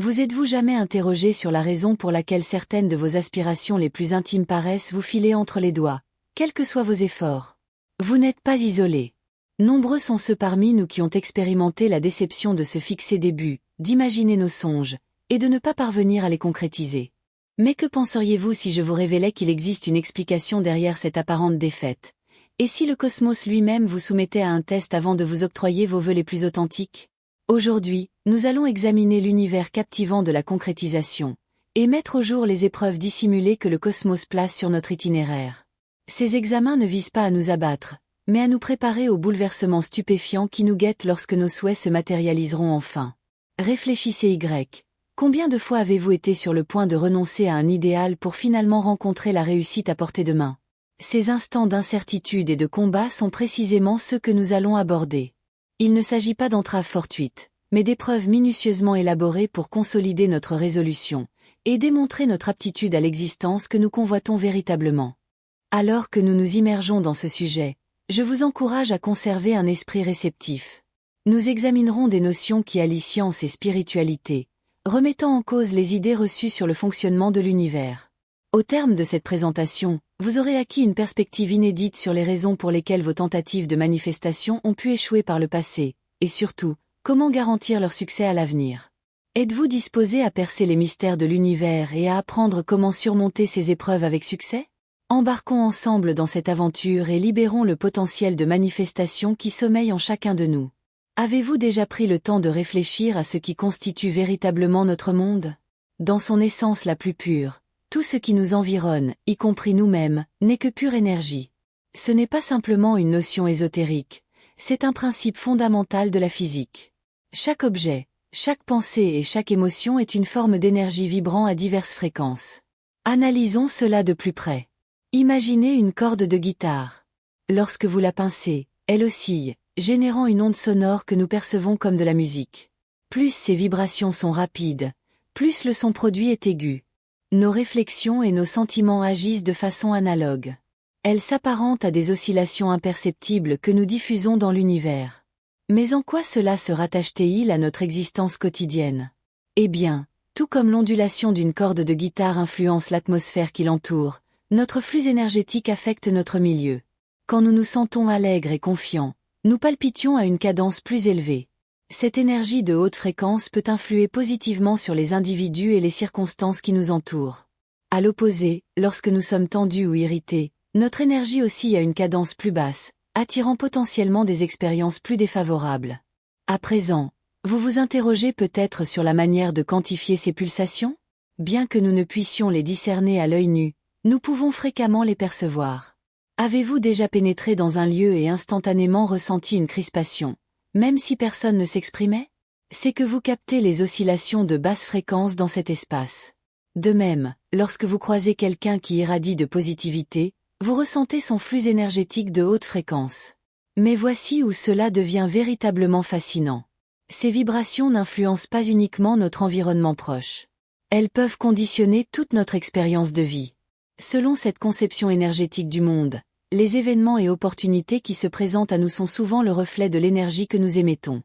Vous êtes-vous jamais interrogé sur la raison pour laquelle certaines de vos aspirations les plus intimes paraissent vous filer entre les doigts, quels que soient vos efforts? Vous n'êtes pas isolé. Nombreux sont ceux parmi nous qui ont expérimenté la déception de se fixer des buts, d'imaginer nos songes, et de ne pas parvenir à les concrétiser. Mais que penseriez-vous si je vous révélais qu'il existe une explication derrière cette apparente défaite? Et si le cosmos lui-même vous soumettait à un test avant de vous octroyer vos vœux les plus authentiques? Aujourd'hui, nous allons examiner l'univers captivant de la concrétisation, et mettre au jour les épreuves dissimulées que le cosmos place sur notre itinéraire. Ces examens ne visent pas à nous abattre, mais à nous préparer aux bouleversements stupéfiants qui nous guettent lorsque nos souhaits se matérialiseront enfin. Réfléchissez Y. Combien de fois avez-vous été sur le point de renoncer à un idéal pour finalement rencontrer la réussite à portée de main? Ces instants d'incertitude et de combat sont précisément ceux que nous allons aborder. Il ne s'agit pas d'entraves fortuites, mais d'épreuves minutieusement élaborées pour consolider notre résolution, et démontrer notre aptitude à l'existence que nous convoitons véritablement. Alors que nous nous immergeons dans ce sujet, je vous encourage à conserver un esprit réceptif. Nous examinerons des notions qui allient science et spiritualité, remettant en cause les idées reçues sur le fonctionnement de l'univers. Au terme de cette présentation, vous aurez acquis une perspective inédite sur les raisons pour lesquelles vos tentatives de manifestation ont pu échouer par le passé, et surtout, comment garantir leur succès à l'avenir. Êtes-vous disposé à percer les mystères de l'univers et à apprendre comment surmonter ces épreuves avec succès? Embarquons ensemble dans cette aventure et libérons le potentiel de manifestation qui sommeille en chacun de nous. Avez-vous déjà pris le temps de réfléchir à ce qui constitue véritablement notre monde? Dans son essence la plus pure, tout ce qui nous environne, y compris nous-mêmes, n'est que pure énergie. Ce n'est pas simplement une notion ésotérique, c'est un principe fondamental de la physique. Chaque objet, chaque pensée et chaque émotion est une forme d'énergie vibrant à diverses fréquences. Analysons cela de plus près. Imaginez une corde de guitare. Lorsque vous la pincez, elle oscille, générant une onde sonore que nous percevons comme de la musique. Plus ces vibrations sont rapides, plus le son produit est aigu. Nos réflexions et nos sentiments agissent de façon analogue. Elles s'apparentent à des oscillations imperceptibles que nous diffusons dans l'univers. Mais en quoi cela se rattache-t-il à notre existence quotidienne? Eh bien, tout comme l'ondulation d'une corde de guitare influence l'atmosphère qui l'entoure, notre flux énergétique affecte notre milieu. Quand nous nous sentons allègres et confiants, nous palpitions à une cadence plus élevée. Cette énergie de haute fréquence peut influer positivement sur les individus et les circonstances qui nous entourent. À l'opposé, lorsque nous sommes tendus ou irrités, notre énergie oscille à une cadence plus basse, attirant potentiellement des expériences plus défavorables. À présent, vous vous interrogez peut-être sur la manière de quantifier ces pulsations? Bien que nous ne puissions les discerner à l'œil nu, nous pouvons fréquemment les percevoir. Avez-vous déjà pénétré dans un lieu et instantanément ressenti une crispation, même si personne ne s'exprimait? C'est que vous captez les oscillations de basse fréquence dans cet espace. De même, lorsque vous croisez quelqu'un qui irradie de positivité, vous ressentez son flux énergétique de haute fréquence. Mais voici où cela devient véritablement fascinant. Ces vibrations n'influencent pas uniquement notre environnement proche. Elles peuvent conditionner toute notre expérience de vie. Selon cette conception énergétique du monde, les événements et opportunités qui se présentent à nous sont souvent le reflet de l'énergie que nous émettons.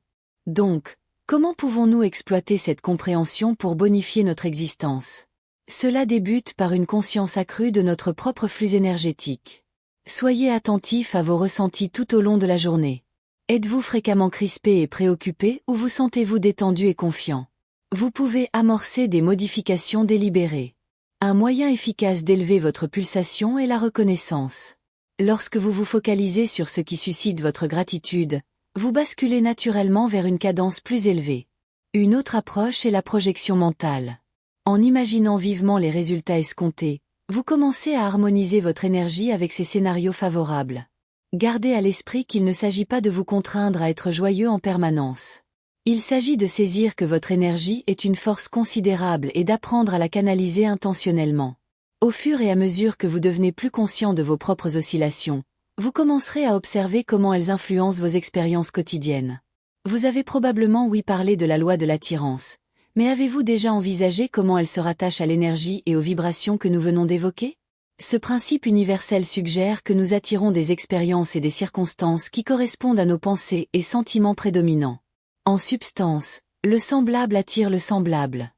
Donc, comment pouvons-nous exploiter cette compréhension pour bonifier notre existence? Cela débute par une conscience accrue de notre propre flux énergétique. Soyez attentifs à vos ressentis tout au long de la journée. Êtes-vous fréquemment crispé et préoccupé ou vous sentez-vous détendu et confiant? Vous pouvez amorcer des modifications délibérées. Un moyen efficace d'élever votre pulsation est la reconnaissance. Lorsque vous vous focalisez sur ce qui suscite votre gratitude, vous basculez naturellement vers une cadence plus élevée. Une autre approche est la projection mentale. En imaginant vivement les résultats escomptés, vous commencez à harmoniser votre énergie avec ces scénarios favorables. Gardez à l'esprit qu'il ne s'agit pas de vous contraindre à être joyeux en permanence. Il s'agit de saisir que votre énergie est une force considérable et d'apprendre à la canaliser intentionnellement. Au fur et à mesure que vous devenez plus conscient de vos propres oscillations, vous commencerez à observer comment elles influencent vos expériences quotidiennes. Vous avez probablement ouï parler de la loi de l'attirance, mais avez-vous déjà envisagé comment elle se rattache à l'énergie et aux vibrations que nous venons d'évoquer? Ce principe universel suggère que nous attirons des expériences et des circonstances qui correspondent à nos pensées et sentiments prédominants. En substance, le semblable attire le semblable.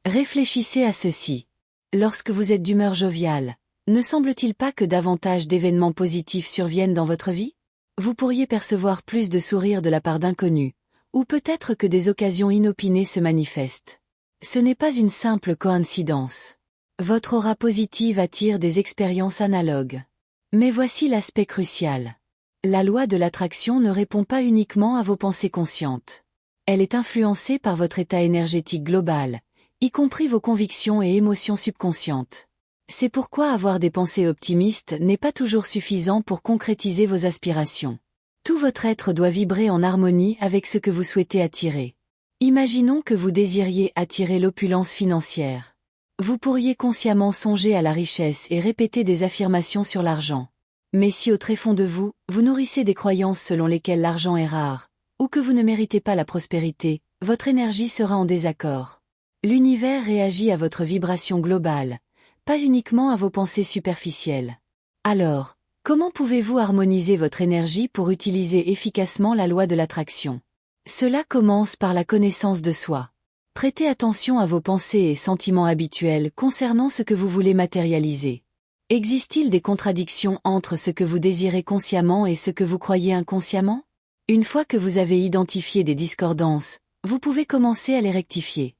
Réfléchissez à ceci. Lorsque vous êtes d'humeur joviale, ne semble-t-il pas que davantage d'événements positifs surviennent dans votre vie? Vous pourriez percevoir plus de sourires de la part d'inconnus, ou peut-être que des occasions inopinées se manifestent. Ce n'est pas une simple coïncidence. Votre aura positive attire des expériences analogues. Mais voici l'aspect crucial. La loi de l'attraction ne répond pas uniquement à vos pensées conscientes. Elle est influencée par votre état énergétique global, y compris vos convictions et émotions subconscientes. C'est pourquoi avoir des pensées optimistes n'est pas toujours suffisant pour concrétiser vos aspirations. Tout votre être doit vibrer en harmonie avec ce que vous souhaitez attirer. Imaginons que vous désiriez attirer l'opulence financière. Vous pourriez consciemment songer à la richesse et répéter des affirmations sur l'argent. Mais si au tréfond de vous, vous nourrissez des croyances selon lesquelles l'argent est rare, ou que vous ne méritez pas la prospérité, votre énergie sera en désaccord. L'univers réagit à votre vibration globale, pas uniquement à vos pensées superficielles. Alors, comment pouvez-vous harmoniser votre énergie pour utiliser efficacement la loi de l'attraction? Cela commence par la connaissance de soi. Prêtez attention à vos pensées et sentiments habituels concernant ce que vous voulez matérialiser. Existe-t-il des contradictions entre ce que vous désirez consciemment et ce que vous croyez inconsciemment? Une fois que vous avez identifié des discordances, vous pouvez commencer à les rectifier.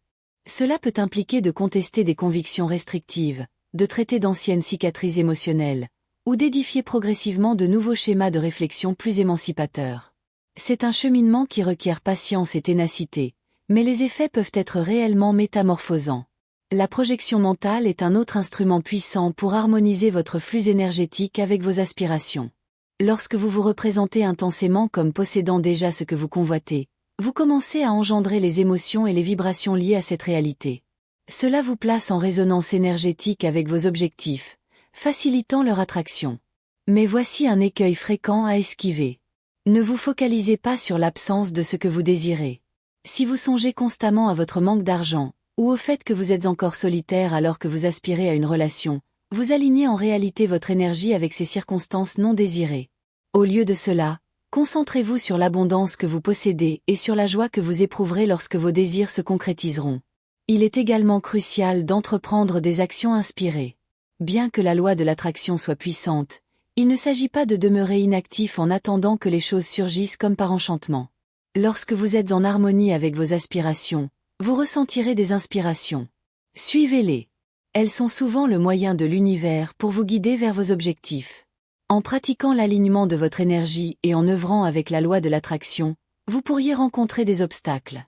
Cela peut impliquer de contester des convictions restrictives, de traiter d'anciennes cicatrices émotionnelles, ou d'édifier progressivement de nouveaux schémas de réflexion plus émancipateurs. C'est un cheminement qui requiert patience et ténacité, mais les effets peuvent être réellement métamorphosants. La projection mentale est un autre instrument puissant pour harmoniser votre flux énergétique avec vos aspirations. Lorsque vous vous représentez intensément comme possédant déjà ce que vous convoitez, vous commencez à engendrer les émotions et les vibrations liées à cette réalité. Cela vous place en résonance énergétique avec vos objectifs, facilitant leur attraction. Mais voici un écueil fréquent à esquiver. Ne vous focalisez pas sur l'absence de ce que vous désirez. Si vous songez constamment à votre manque d'argent, ou au fait que vous êtes encore solitaire alors que vous aspirez à une relation, vous alignez en réalité votre énergie avec ces circonstances non désirées. Au lieu de cela, concentrez-vous sur l'abondance que vous possédez et sur la joie que vous éprouverez lorsque vos désirs se concrétiseront. Il est également crucial d'entreprendre des actions inspirées. Bien que la loi de l'attraction soit puissante, il ne s'agit pas de demeurer inactif en attendant que les choses surgissent comme par enchantement. Lorsque vous êtes en harmonie avec vos aspirations, vous ressentirez des inspirations. Suivez-les. Elles sont souvent le moyen de l'univers pour vous guider vers vos objectifs. En pratiquant l'alignement de votre énergie et en œuvrant avec la loi de l'attraction, vous pourriez rencontrer des obstacles.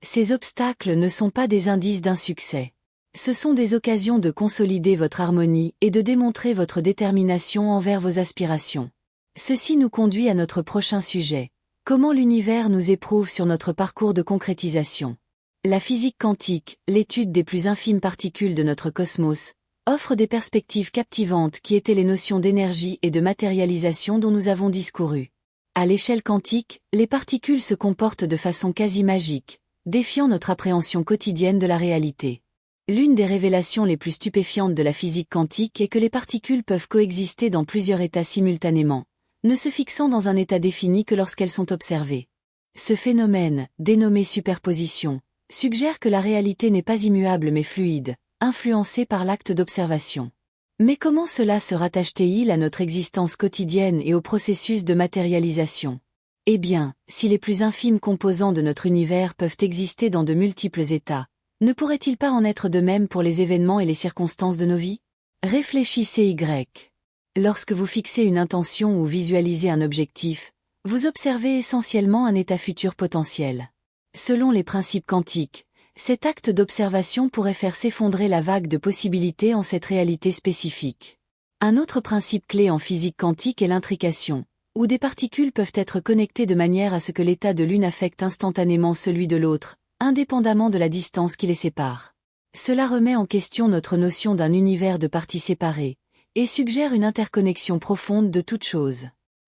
Ces obstacles ne sont pas des indices d'un succès. Ce sont des occasions de consolider votre harmonie et de démontrer votre détermination envers vos aspirations. Ceci nous conduit à notre prochain sujet. Comment l'univers nous éprouve sur notre parcours de concrétisation. La physique quantique, l'étude des plus infimes particules de notre cosmos, offre des perspectives captivantes qui étaient les notions d'énergie et de matérialisation dont nous avons discouru. À l'échelle quantique, les particules se comportent de façon quasi magique, défiant notre appréhension quotidienne de la réalité. L'une des révélations les plus stupéfiantes de la physique quantique est que les particules peuvent coexister dans plusieurs états simultanément, ne se fixant dans un état défini que lorsqu'elles sont observées. Ce phénomène, dénommé superposition, suggère que la réalité n'est pas immuable mais fluide, influencée par l'acte d'observation. Mais comment cela se rattache-t-il à notre existence quotidienne et au processus de matérialisation? Eh bien, si les plus infimes composants de notre univers peuvent exister dans de multiples états, ne pourrait-il pas en être de même pour les événements et les circonstances de nos vies? Réfléchissez Y. Lorsque vous fixez une intention ou visualisez un objectif, vous observez essentiellement un état futur potentiel. Selon les principes quantiques, cet acte d'observation pourrait faire s'effondrer la vague de possibilités en cette réalité spécifique. Un autre principe clé en physique quantique est l'intrication, où des particules peuvent être connectées de manière à ce que l'état de l'une affecte instantanément celui de l'autre, indépendamment de la distance qui les sépare. Cela remet en question notre notion d'un univers de parties séparées, et suggère une interconnexion profonde de toutes choses.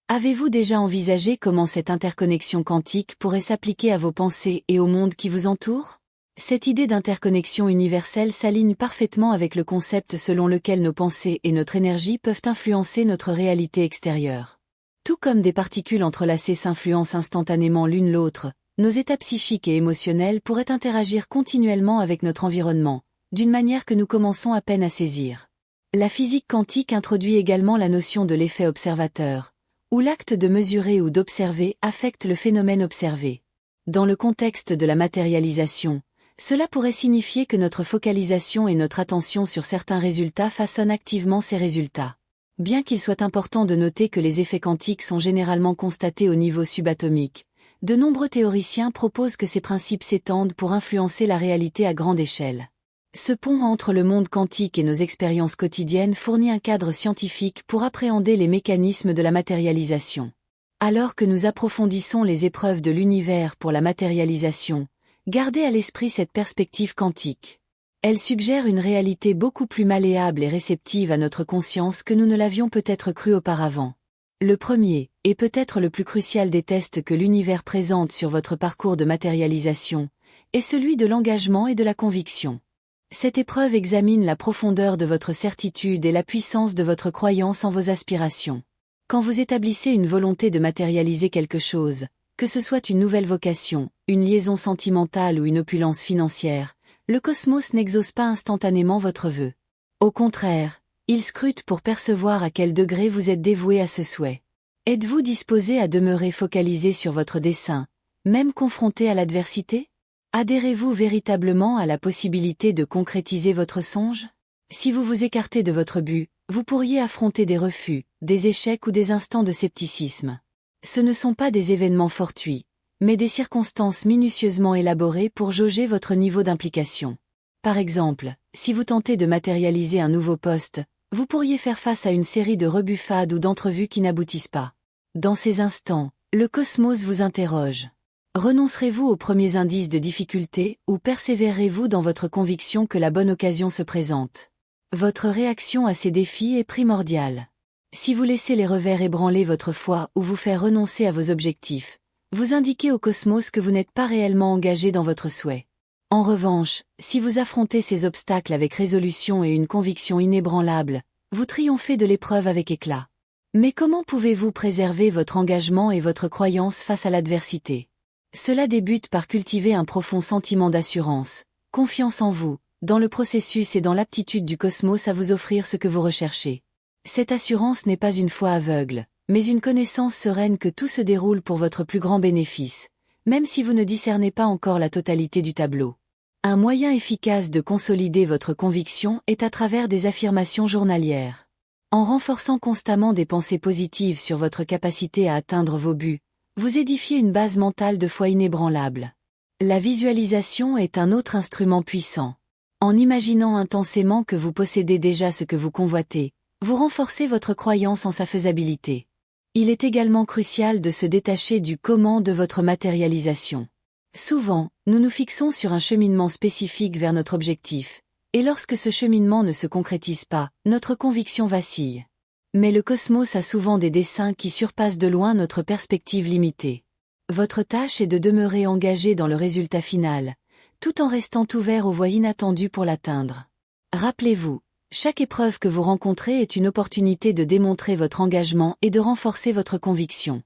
Avez-vous déjà envisagé comment cette interconnexion quantique pourrait s'appliquer à vos pensées et au monde qui vous entoure? Cette idée d'interconnexion universelle s'aligne parfaitement avec le concept selon lequel nos pensées et notre énergie peuvent influencer notre réalité extérieure. Tout comme des particules entrelacées s'influencent instantanément l'une l'autre, nos états psychiques et émotionnels pourraient interagir continuellement avec notre environnement, d'une manière que nous commençons à peine à saisir. La physique quantique introduit également la notion de l'effet observateur, où l'acte de mesurer ou d'observer affecte le phénomène observé. Dans le contexte de la matérialisation, cela pourrait signifier que notre focalisation et notre attention sur certains résultats façonnent activement ces résultats. Bien qu'il soit important de noter que les effets quantiques sont généralement constatés au niveau subatomique, de nombreux théoriciens proposent que ces principes s'étendent pour influencer la réalité à grande échelle. Ce pont entre le monde quantique et nos expériences quotidiennes fournit un cadre scientifique pour appréhender les mécanismes de la matérialisation. Alors que nous approfondissons les épreuves de l'univers pour la matérialisation, gardez à l'esprit cette perspective quantique. Elle suggère une réalité beaucoup plus malléable et réceptive à notre conscience que nous ne l'avions peut-être cru auparavant. Le premier, et peut-être le plus crucial des tests que l'univers présente sur votre parcours de matérialisation, est celui de l'engagement et de la conviction. Cette épreuve examine la profondeur de votre certitude et la puissance de votre croyance en vos aspirations. Quand vous établissez une volonté de matérialiser quelque chose, que ce soit une nouvelle vocation, une liaison sentimentale ou une opulence financière, le cosmos n'exauce pas instantanément votre vœu. Au contraire, il scrute pour percevoir à quel degré vous êtes dévoué à ce souhait. Êtes-vous disposé à demeurer focalisé sur votre dessein, même confronté à l'adversité? Adhérez-vous véritablement à la possibilité de concrétiser votre songe? Si vous vous écartez de votre but, vous pourriez affronter des refus, des échecs ou des instants de scepticisme. Ce ne sont pas des événements fortuits, mais des circonstances minutieusement élaborées pour jauger votre niveau d'implication. Par exemple, si vous tentez de matérialiser un nouveau poste, vous pourriez faire face à une série de rebuffades ou d'entrevues qui n'aboutissent pas. Dans ces instants, le cosmos vous interroge. Renoncerez-vous aux premiers indices de difficulté ou persévérerez-vous dans votre conviction que la bonne occasion se présente? Votre réaction à ces défis est primordiale. Si vous laissez les revers ébranler votre foi ou vous faire renoncer à vos objectifs, vous indiquez au cosmos que vous n'êtes pas réellement engagé dans votre souhait. En revanche, si vous affrontez ces obstacles avec résolution et une conviction inébranlable, vous triomphez de l'épreuve avec éclat. Mais comment pouvez-vous préserver votre engagement et votre croyance face à l'adversité? Cela débute par cultiver un profond sentiment d'assurance, confiance en vous, dans le processus et dans l'aptitude du cosmos à vous offrir ce que vous recherchez. Cette assurance n'est pas une foi aveugle, mais une connaissance sereine que tout se déroule pour votre plus grand bénéfice, même si vous ne discernez pas encore la totalité du tableau. Un moyen efficace de consolider votre conviction est à travers des affirmations journalières. En renforçant constamment des pensées positives sur votre capacité à atteindre vos buts, vous édifiez une base mentale de foi inébranlable. La visualisation est un autre instrument puissant. En imaginant intensément que vous possédez déjà ce que vous convoitez, vous renforcez votre croyance en sa faisabilité. Il est également crucial de se détacher du comment de votre matérialisation. Souvent, nous nous fixons sur un cheminement spécifique vers notre objectif, et lorsque ce cheminement ne se concrétise pas, notre conviction vacille. Mais le cosmos a souvent des desseins qui surpassent de loin notre perspective limitée. Votre tâche est de demeurer engagé dans le résultat final, tout en restant ouvert aux voies inattendues pour l'atteindre. Rappelez-vous, chaque épreuve que vous rencontrez est une opportunité de démontrer votre engagement et de renforcer votre conviction.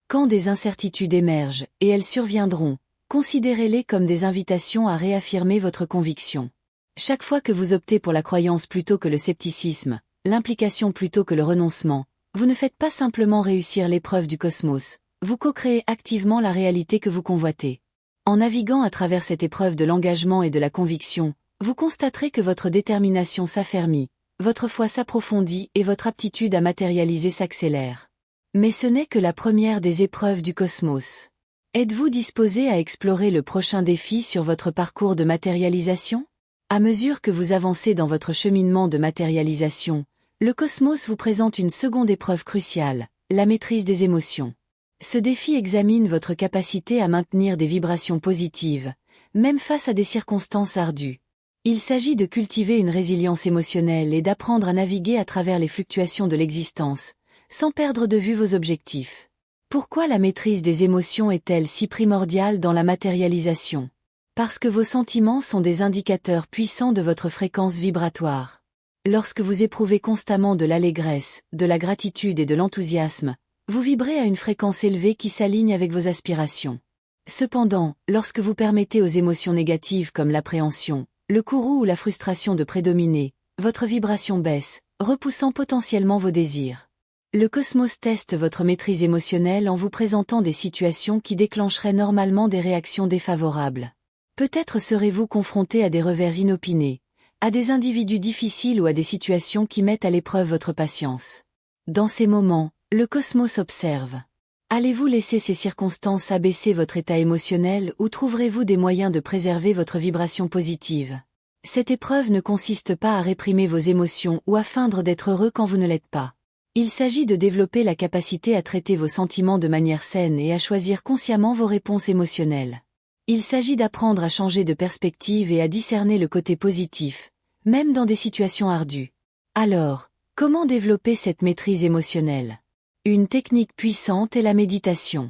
Quand des incertitudes émergent, et elles surviendront, considérez-les comme des invitations à réaffirmer votre conviction. Chaque fois que vous optez pour la croyance plutôt que le scepticisme, l'implication plutôt que le renoncement, vous ne faites pas simplement réussir l'épreuve du cosmos, vous co-créez activement la réalité que vous convoitez. En naviguant à travers cette épreuve de l'engagement et de la conviction, vous constaterez que votre détermination s'affermit, votre foi s'approfondit et votre aptitude à matérialiser s'accélère. Mais ce n'est que la première des épreuves du cosmos. Êtes-vous disposé à explorer le prochain défi sur votre parcours de matérialisation? À mesure que vous avancez dans votre cheminement de matérialisation, le cosmos vous présente une seconde épreuve cruciale, la maîtrise des émotions. Ce défi examine votre capacité à maintenir des vibrations positives, même face à des circonstances ardues. Il s'agit de cultiver une résilience émotionnelle et d'apprendre à naviguer à travers les fluctuations de l'existence, sans perdre de vue vos objectifs. Pourquoi la maîtrise des émotions est-elle si primordiale dans la matérialisation? Parce que vos sentiments sont des indicateurs puissants de votre fréquence vibratoire. Lorsque vous éprouvez constamment de l'allégresse, de la gratitude et de l'enthousiasme, vous vibrez à une fréquence élevée qui s'aligne avec vos aspirations. Cependant, lorsque vous permettez aux émotions négatives comme l'appréhension, le courroux ou la frustration de prédominer, votre vibration baisse, repoussant potentiellement vos désirs. Le cosmos teste votre maîtrise émotionnelle en vous présentant des situations qui déclencheraient normalement des réactions défavorables. Peut-être serez-vous confronté à des revers inopinés, à des individus difficiles ou à des situations qui mettent à l'épreuve votre patience. Dans ces moments, le cosmos observe. Allez-vous laisser ces circonstances abaisser votre état émotionnel ou trouverez-vous des moyens de préserver votre vibration positive? Cette épreuve ne consiste pas à réprimer vos émotions ou à feindre d'être heureux quand vous ne l'êtes pas. Il s'agit de développer la capacité à traiter vos sentiments de manière saine et à choisir consciemment vos réponses émotionnelles. Il s'agit d'apprendre à changer de perspective et à discerner le côté positif, même dans des situations ardues. Alors, comment développer cette maîtrise émotionnelle? Une technique puissante est la méditation.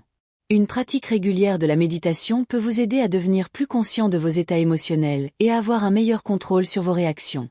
Une pratique régulière de la méditation peut vous aider à devenir plus conscient de vos états émotionnels et à avoir un meilleur contrôle sur vos réactions.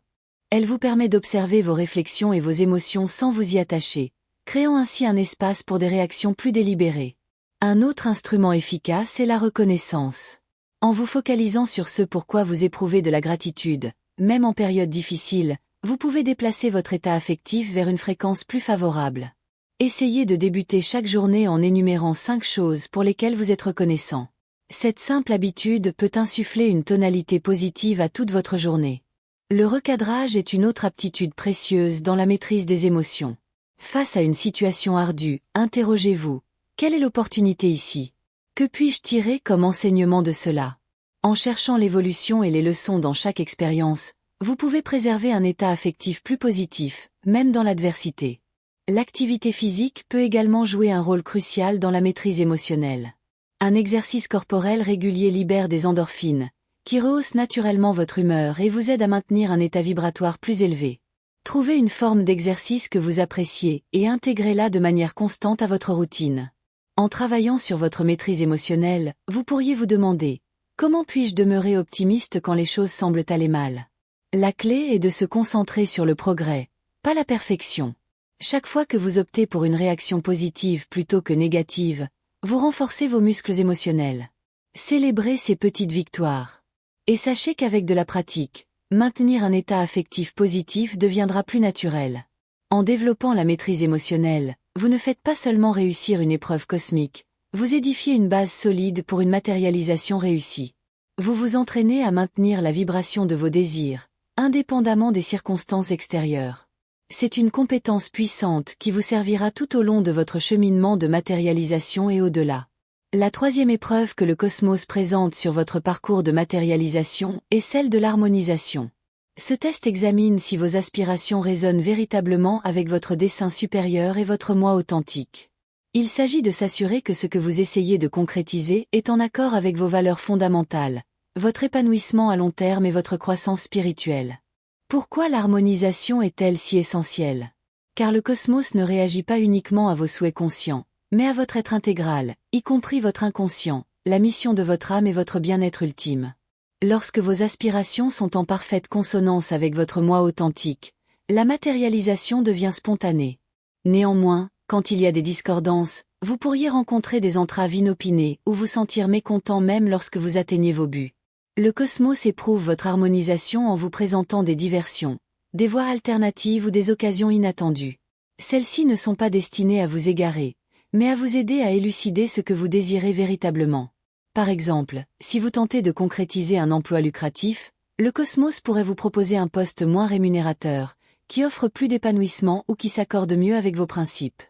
Elle vous permet d'observer vos réflexions et vos émotions sans vous y attacher, créant ainsi un espace pour des réactions plus délibérées. Un autre instrument efficace est la reconnaissance. En vous focalisant sur ce pourquoi vous éprouvez de la gratitude, même en période difficile, vous pouvez déplacer votre état affectif vers une fréquence plus favorable. Essayez de débuter chaque journée en énumérant 5 choses pour lesquelles vous êtes reconnaissant. Cette simple habitude peut insuffler une tonalité positive à toute votre journée. Le recadrage est une autre aptitude précieuse dans la maîtrise des émotions. Face à une situation ardue, interrogez-vous, quelle est l'opportunité ici? Que puis-je tirer comme enseignement de cela? En cherchant l'évolution et les leçons dans chaque expérience, vous pouvez préserver un état affectif plus positif, même dans l'adversité. L'activité physique peut également jouer un rôle crucial dans la maîtrise émotionnelle. Un exercice corporel régulier libère des endorphines, qui rehaussent naturellement votre humeur et vous aide à maintenir un état vibratoire plus élevé. Trouvez une forme d'exercice que vous appréciez et intégrez-la de manière constante à votre routine. En travaillant sur votre maîtrise émotionnelle, vous pourriez vous demander « Comment puis-je demeurer optimiste quand les choses semblent aller mal ?» La clé est de se concentrer sur le progrès, pas la perfection. Chaque fois que vous optez pour une réaction positive plutôt que négative, vous renforcez vos muscles émotionnels. Célébrez ces petites victoires. Et sachez qu'avec de la pratique, maintenir un état affectif positif deviendra plus naturel. En développant la maîtrise émotionnelle, vous ne faites pas seulement réussir une épreuve cosmique, vous édifiez une base solide pour une matérialisation réussie. Vous vous entraînez à maintenir la vibration de vos désirs, indépendamment des circonstances extérieures. C'est une compétence puissante qui vous servira tout au long de votre cheminement de matérialisation et au-delà. La troisième épreuve que le cosmos présente sur votre parcours de matérialisation est celle de l'harmonisation. Ce test examine si vos aspirations résonnent véritablement avec votre dessein supérieur et votre moi authentique. Il s'agit de s'assurer que ce que vous essayez de concrétiser est en accord avec vos valeurs fondamentales, votre épanouissement à long terme et votre croissance spirituelle. Pourquoi l'harmonisation est-elle si essentielle? Car le cosmos ne réagit pas uniquement à vos souhaits conscients, mais à votre être intégral, y compris votre inconscient, la mission de votre âme et votre bien-être ultime. Lorsque vos aspirations sont en parfaite consonance avec votre moi authentique, la matérialisation devient spontanée. Néanmoins, quand il y a des discordances, vous pourriez rencontrer des entraves inopinées ou vous sentir mécontent même lorsque vous atteignez vos buts. Le cosmos éprouve votre harmonisation en vous présentant des diversions, des voies alternatives ou des occasions inattendues. Celles-ci ne sont pas destinées à vous égarer, mais à vous aider à élucider ce que vous désirez véritablement. Par exemple, si vous tentez de concrétiser un emploi lucratif, le cosmos pourrait vous proposer un poste moins rémunérateur, qui offre plus d'épanouissement ou qui s'accorde mieux avec vos principes.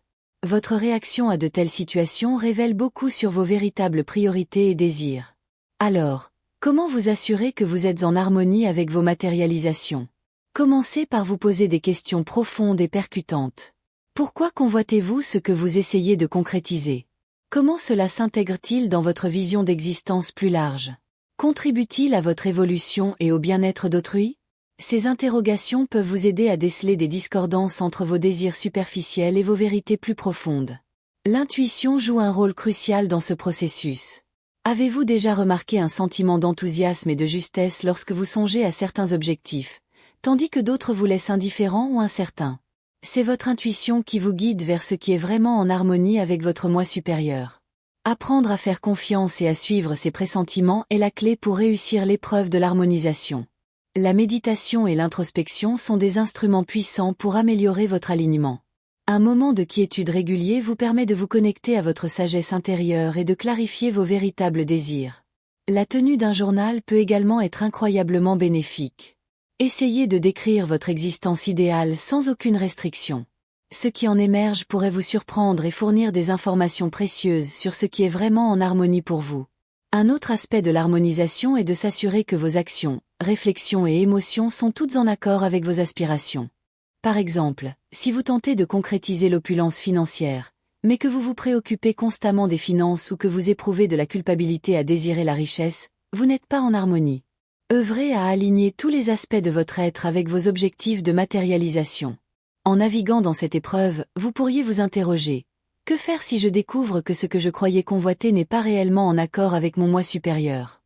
Votre réaction à de telles situations révèle beaucoup sur vos véritables priorités et désirs. Alors, comment vous assurer que vous êtes en harmonie avec vos matérialisations? Commencez par vous poser des questions profondes et percutantes. Pourquoi convoitez-vous ce que vous essayez de concrétiser? Comment cela s'intègre-t-il dans votre vision d'existence plus large? Contribue-t-il à votre évolution et au bien-être d'autrui? Ces interrogations peuvent vous aider à déceler des discordances entre vos désirs superficiels et vos vérités plus profondes. L'intuition joue un rôle crucial dans ce processus. Avez-vous déjà remarqué un sentiment d'enthousiasme et de justesse lorsque vous songez à certains objectifs, tandis que d'autres vous laissent indifférents ou incertains? C'est votre intuition qui vous guide vers ce qui est vraiment en harmonie avec votre moi supérieur. Apprendre à faire confiance et à suivre ses pressentiments est la clé pour réussir l'épreuve de l'harmonisation. La méditation et l'introspection sont des instruments puissants pour améliorer votre alignement. Un moment de quiétude régulier vous permet de vous connecter à votre sagesse intérieure et de clarifier vos véritables désirs. La tenue d'un journal peut également être incroyablement bénéfique. Essayez de décrire votre existence idéale sans aucune restriction. Ce qui en émerge pourrait vous surprendre et fournir des informations précieuses sur ce qui est vraiment en harmonie pour vous. Un autre aspect de l'harmonisation est de s'assurer que vos actions, réflexions et émotions sont toutes en accord avec vos aspirations. Par exemple, si vous tentez de concrétiser l'opulence financière, mais que vous vous préoccupez constamment des finances ou que vous éprouvez de la culpabilité à désirer la richesse, vous n'êtes pas en harmonie. Œuvrez à aligner tous les aspects de votre être avec vos objectifs de matérialisation. En naviguant dans cette épreuve, vous pourriez vous interroger. Que faire si je découvre que ce que je croyais convoiter n'est pas réellement en accord avec mon moi supérieur?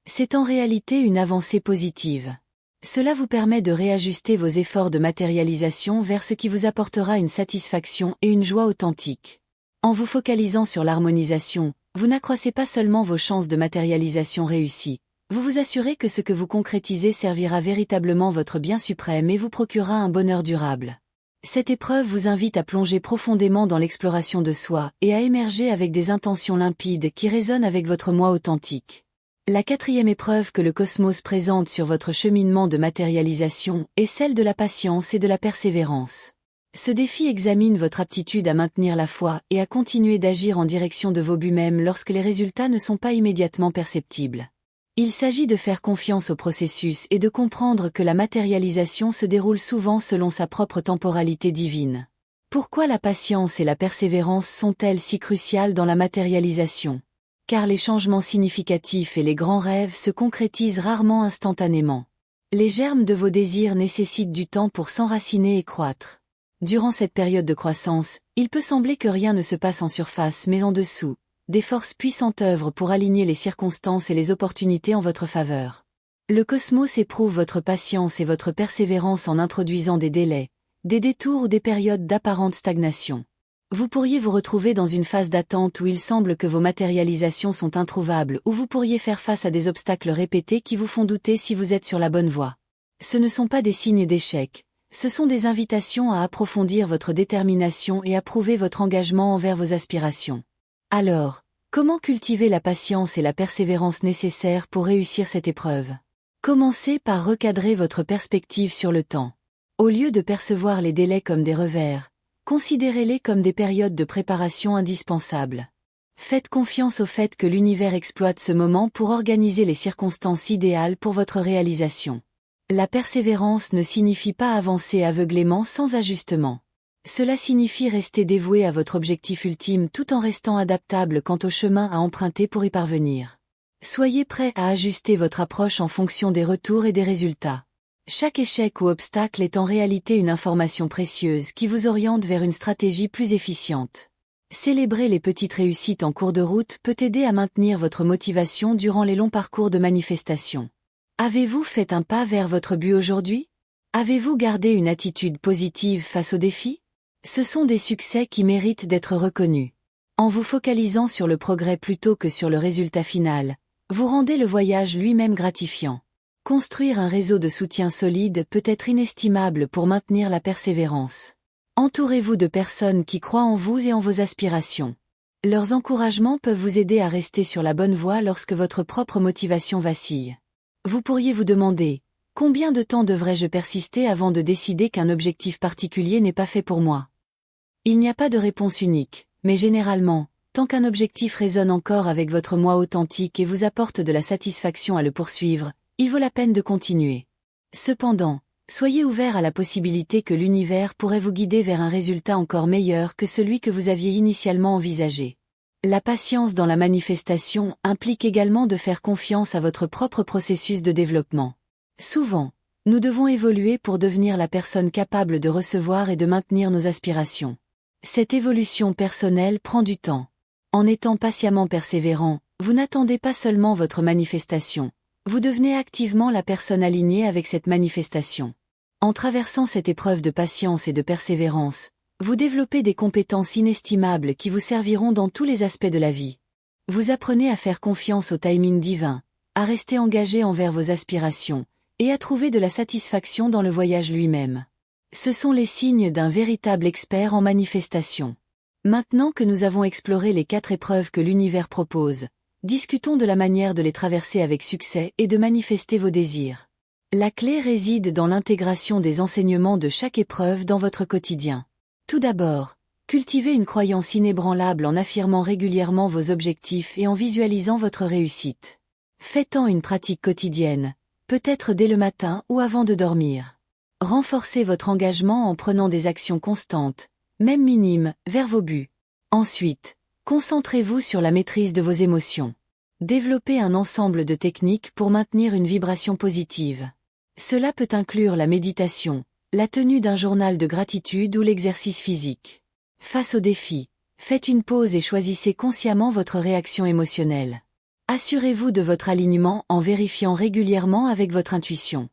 C'est en réalité une avancée positive. Cela vous permet de réajuster vos efforts de matérialisation vers ce qui vous apportera une satisfaction et une joie authentiques. En vous focalisant sur l'harmonisation, vous n'accroissez pas seulement vos chances de matérialisation réussies, vous vous assurez que ce que vous concrétisez servira véritablement votre bien suprême et vous procurera un bonheur durable. Cette épreuve vous invite à plonger profondément dans l'exploration de soi et à émerger avec des intentions limpides qui résonnent avec votre moi authentique. La quatrième épreuve que le cosmos présente sur votre cheminement de matérialisation est celle de la patience et de la persévérance. Ce défi examine votre aptitude à maintenir la foi et à continuer d'agir en direction de vos buts même lorsque les résultats ne sont pas immédiatement perceptibles. Il s'agit de faire confiance au processus et de comprendre que la matérialisation se déroule souvent selon sa propre temporalité divine. Pourquoi la patience et la persévérance sont-elles si cruciales dans la matérialisation? Car les changements significatifs et les grands rêves se concrétisent rarement instantanément. Les germes de vos désirs nécessitent du temps pour s'enraciner et croître. Durant cette période de croissance, il peut sembler que rien ne se passe en surface mais en dessous. Des forces puissantes œuvrent pour aligner les circonstances et les opportunités en votre faveur. Le cosmos éprouve votre patience et votre persévérance en introduisant des délais, des détours ou des périodes d'apparente stagnation. Vous pourriez vous retrouver dans une phase d'attente où il semble que vos matérialisations sont introuvables ou vous pourriez faire face à des obstacles répétés qui vous font douter si vous êtes sur la bonne voie. Ce ne sont pas des signes d'échec, ce sont des invitations à approfondir votre détermination et à prouver votre engagement envers vos aspirations. Alors, comment cultiver la patience et la persévérance nécessaires pour réussir cette épreuve? Commencez par recadrer votre perspective sur le temps. Au lieu de percevoir les délais comme des revers, considérez-les comme des périodes de préparation indispensables. Faites confiance au fait que l'univers exploite ce moment pour organiser les circonstances idéales pour votre réalisation. La persévérance ne signifie pas avancer aveuglément sans ajustement. Cela signifie rester dévoué à votre objectif ultime tout en restant adaptable quant au chemin à emprunter pour y parvenir. Soyez prêt à ajuster votre approche en fonction des retours et des résultats. Chaque échec ou obstacle est en réalité une information précieuse qui vous oriente vers une stratégie plus efficiente. Célébrer les petites réussites en cours de route peut aider à maintenir votre motivation durant les longs parcours de manifestation. Avez-vous fait un pas vers votre but aujourd'hui? Avez-vous gardé une attitude positive face aux défis? Ce sont des succès qui méritent d'être reconnus. En vous focalisant sur le progrès plutôt que sur le résultat final, vous rendez le voyage lui-même gratifiant. Construire un réseau de soutien solide peut être inestimable pour maintenir la persévérance. Entourez-vous de personnes qui croient en vous et en vos aspirations. Leurs encouragements peuvent vous aider à rester sur la bonne voie lorsque votre propre motivation vacille. Vous pourriez vous demander: combien de temps devrais-je persister avant de décider qu'un objectif particulier n'est pas fait pour moi? Il n'y a pas de réponse unique, mais généralement, tant qu'un objectif résonne encore avec votre moi authentique et vous apporte de la satisfaction à le poursuivre, il vaut la peine de continuer. Cependant, soyez ouvert à la possibilité que l'univers pourrait vous guider vers un résultat encore meilleur que celui que vous aviez initialement envisagé. La patience dans la manifestation implique également de faire confiance à votre propre processus de développement. Souvent, nous devons évoluer pour devenir la personne capable de recevoir et de maintenir nos aspirations. Cette évolution personnelle prend du temps. En étant patiemment persévérant, vous n'attendez pas seulement votre manifestation, vous devenez activement la personne alignée avec cette manifestation. En traversant cette épreuve de patience et de persévérance, vous développez des compétences inestimables qui vous serviront dans tous les aspects de la vie. Vous apprenez à faire confiance au timing divin, à rester engagé envers vos aspirations, et à trouver de la satisfaction dans le voyage lui-même. Ce sont les signes d'un véritable expert en manifestation. Maintenant que nous avons exploré les 4 épreuves que l'univers propose, discutons de la manière de les traverser avec succès et de manifester vos désirs. La clé réside dans l'intégration des enseignements de chaque épreuve dans votre quotidien. Tout d'abord, cultivez une croyance inébranlable en affirmant régulièrement vos objectifs et en visualisant votre réussite. Faites-en une pratique quotidienne, peut-être dès le matin ou avant de dormir. Renforcez votre engagement en prenant des actions constantes, même minimes, vers vos buts. Ensuite, concentrez-vous sur la maîtrise de vos émotions. Développez un ensemble de techniques pour maintenir une vibration positive. Cela peut inclure la méditation, la tenue d'un journal de gratitude ou l'exercice physique. Face aux défis, faites une pause et choisissez consciemment votre réaction émotionnelle. Assurez-vous de votre alignement en vérifiant régulièrement avec votre intuition.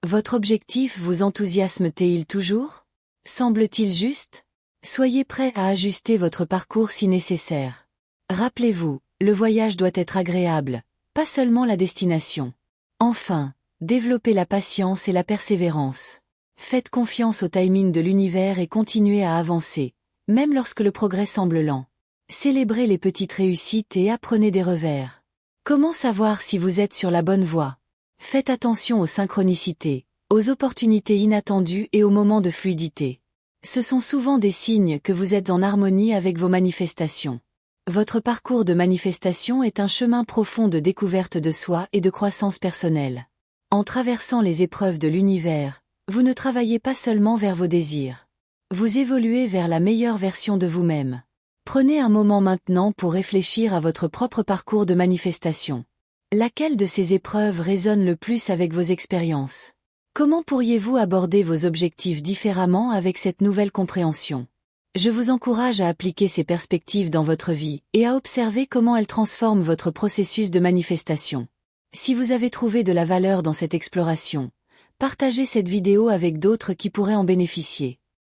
Votre objectif vous enthousiasme-t-il toujours? Semble-t-il juste? Soyez prêt à ajuster votre parcours si nécessaire. Rappelez-vous, le voyage doit être agréable, pas seulement la destination. Enfin, développez la patience et la persévérance. Faites confiance au timing de l'univers et continuez à avancer, même lorsque le progrès semble lent. Célébrez les petites réussites et apprenez des revers. Comment savoir si vous êtes sur la bonne voie? Faites attention aux synchronicités, aux opportunités inattendues et aux moments de fluidité. Ce sont souvent des signes que vous êtes en harmonie avec vos manifestations. Votre parcours de manifestation est un chemin profond de découverte de soi et de croissance personnelle. En traversant les épreuves de l'univers, vous ne travaillez pas seulement vers vos désirs. Vous évoluez vers la meilleure version de vous-même. Prenez un moment maintenant pour réfléchir à votre propre parcours de manifestation. Laquelle de ces épreuves résonne le plus avec vos expériences? Comment pourriez-vous aborder vos objectifs différemment avec cette nouvelle compréhension? Je vous encourage à appliquer ces perspectives dans votre vie et à observer comment elles transforment votre processus de manifestation. Si vous avez trouvé de la valeur dans cette exploration, partagez cette vidéo avec d'autres qui pourraient en bénéficier.